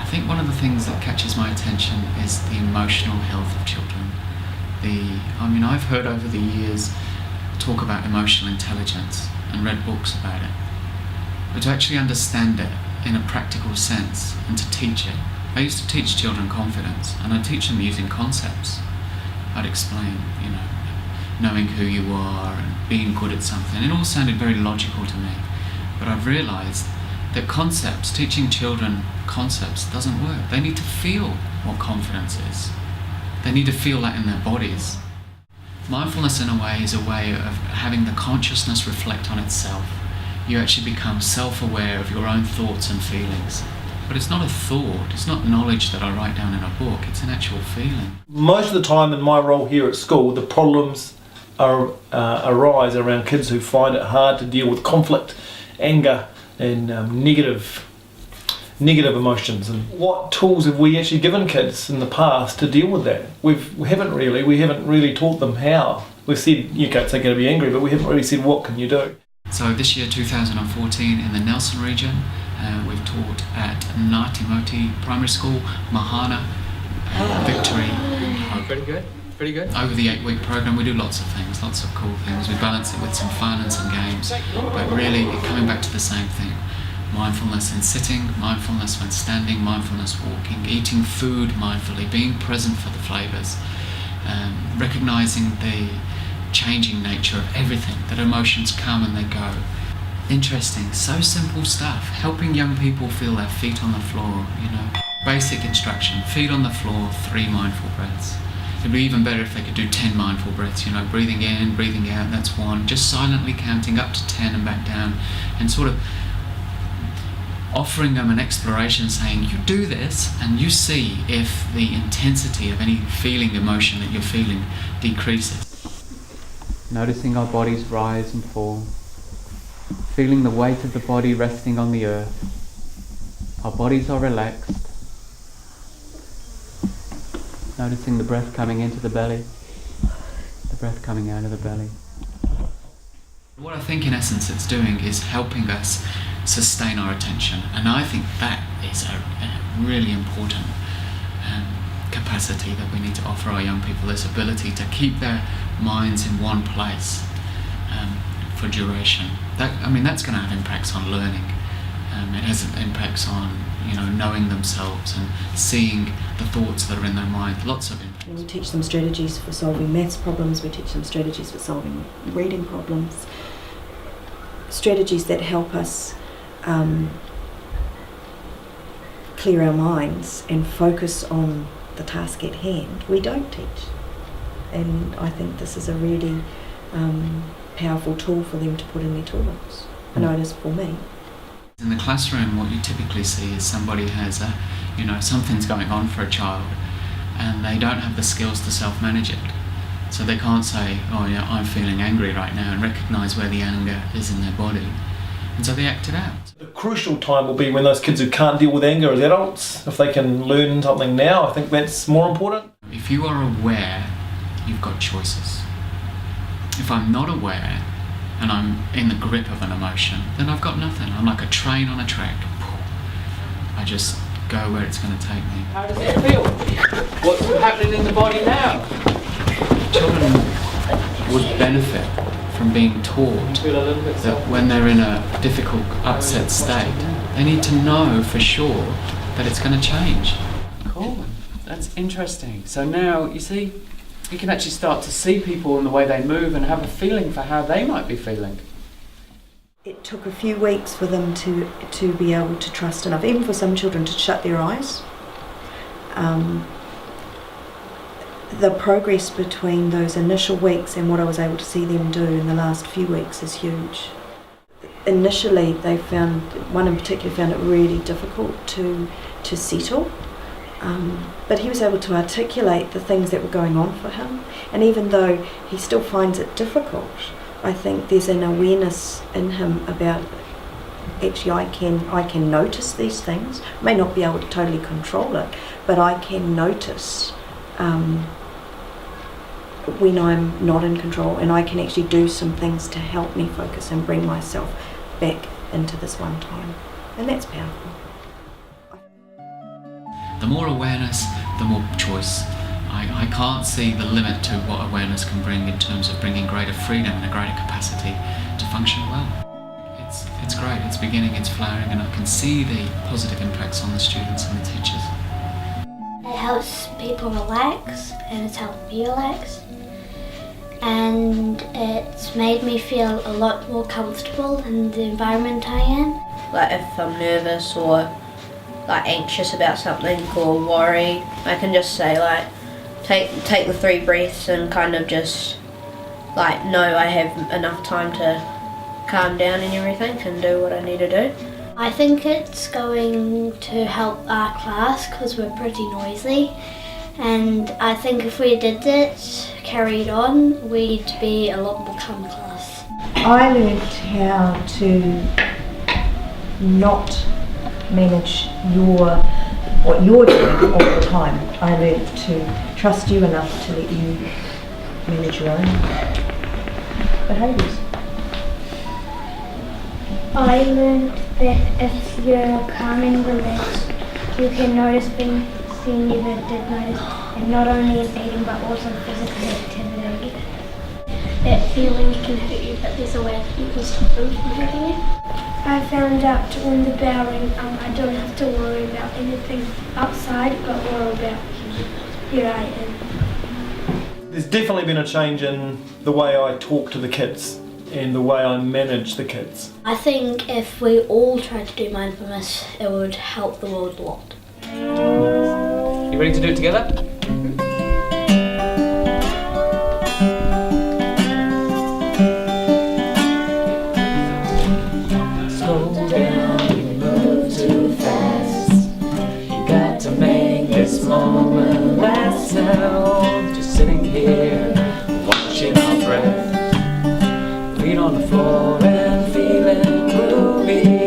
think one of the things that catches my attention is the emotional health of children. I've heard over the years talk about emotional intelligence and read books about it, but to actually understand it in a practical sense and to teach it. I used to teach children confidence, and I teach them using concepts. I'd explain, knowing who you are and being good at something. It all sounded very logical to me, but I've realised that teaching children concepts doesn't work. They need to feel what confidence is. They need to feel that in their bodies. Mindfulness, in a way, is a way of having the consciousness reflect on itself. You actually become self-aware of your own thoughts and feelings. But it's not a thought, it's not knowledge that I write down in a book, it's an actual feeling. Most of the time in my role here at school, the problems arise around kids who find it hard to deal with conflict, anger and negative emotions. And what tools have we actually given kids in the past to deal with that? We haven't really taught them how. We've said, it's okay to be angry, but we haven't really said, what can you do? So this year, 2014, in the Nelson region, we've taught at Ngāti Primary School, Mahana, Victory. Pretty good. Over the 8-week program, we do lots of things, lots of cool things. We balance it with some fun and some games, but really coming back to the same thing. Mindfulness in sitting, mindfulness when standing, mindfulness walking, eating food mindfully, being present for the flavours, recognising the changing nature of everything, that emotions come and they go. Interesting, so simple stuff. Helping young people feel their feet on the floor, Basic instruction, feet on the floor, 3 mindful breaths. It'd be even better if they could do 10 mindful breaths, breathing in, breathing out, that's 1. Just silently counting up to 10 and back down, and sort of offering them an exploration, saying, you do this and you see if the intensity of any emotion that you're feeling decreases. Noticing our bodies rise and fall, feeling the weight of the body resting on the earth. Our bodies are relaxed. Noticing the breath coming into the belly, the breath coming out of the belly. What I think in essence it's doing is helping us sustain our attention, and I think that is a really important capacity that we need to offer our young people, this ability to keep their minds in one place for duration. That's going to have impacts on learning. It has impacts on knowing themselves and seeing the thoughts that are in their mind. Lots of impacts. We teach them strategies for solving maths problems, we teach them strategies for solving reading problems, strategies that help us clear our minds and focus on the task at hand. We don't teach, and I think this is a really powerful tool for them to put in their toolbox. I know it is for me. In the classroom, what you typically see is somebody has something's going on for a child, and they don't have the skills to self-manage it. So they can't say, I'm feeling angry right now, and recognise where the anger is in their body. And so they act it out. The crucial time will be when those kids who can't deal with anger as adults, if they can learn something now, I think that's more important. If you are aware, you've got choices. If I'm not aware, and I'm in the grip of an emotion, then I've got nothing. I'm like a train on a track. I just go where it's going to take me. How does it feel? What's happening in the body now? Children would benefit from being taught that when they're in a difficult, upset state, they need to know for sure that it's going to change. Cool, that's interesting. So now, you see, you can actually start to see people in the way they move and have a feeling for how they might be feeling. It took a few weeks for them to be able to trust enough, even for some children, to shut their eyes. The progress between those initial weeks and what I was able to see them do in the last few weeks is huge. Initially, one in particular found it really difficult to settle. But he was able to articulate the things that were going on for him, and even though he still finds it difficult, I think there's an awareness in him about, actually I can notice these things. I may not be able to totally control it, but I can notice when I'm not in control, and I can actually do some things to help me focus and bring myself back into this one time, and that's powerful. The more awareness, the more choice. I can't see the limit to what awareness can bring in terms of bringing greater freedom and a greater capacity to function well. It's great, it's beginning, it's flowering, and I can see the positive impacts on the students and the teachers. It helps people relax, and it's helped me relax. And it's made me feel a lot more comfortable in the environment I am. Like if I'm nervous or like anxious about something or worry, I can just say like, take the 3 breaths and kind of just like know I have enough time to calm down and everything and do what I need to do. I think it's going to help our class because we're pretty noisy, and I think if we did it, carried on, we'd be a lot more calm class. I learned how to not manage what you're doing all the time. I learned to trust you enough to let you manage your own behaviours. I learned that if you're calm and relaxed, you can notice things you never did notice, and not only in eating but also physical activity. That feeling can hurt you, but there's a way you can stop them from hurting you. I found out when the bell rang, I don't have to worry about anything outside, but worry about here I am. There's definitely been a change in the way I talk to the kids and the way I manage the kids. I think if we all tried to do mindfulness, it would help the world a lot. You ready to do it together? Slow down, you move too fast. You got to make this moment last now. Just sitting here, watching our breath. Feet on the floor and feeling groovy.